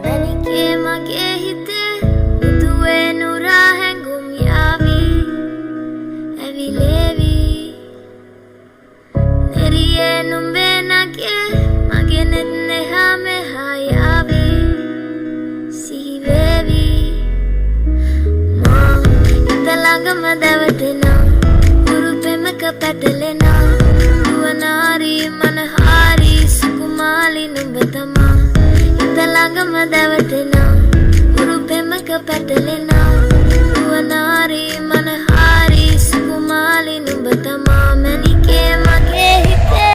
මැනිකේ මගේ හිතේ උදුවේ නුරා හැඟුම් යාවි ඇවිලේවි නෙරියේ නුඹේ නගේ මගේ නෙත් නෙහා මෙහා යාවි සිහිවේවි මා හිත ළඟම දැවටෙනා උරු පෙමක පැටලෙනා දුවනාරි මනහාරි සුකුමාලි නුඹ තමා හිත ළඟම දැවටෙනා උරු පෙමක පැටලෙනා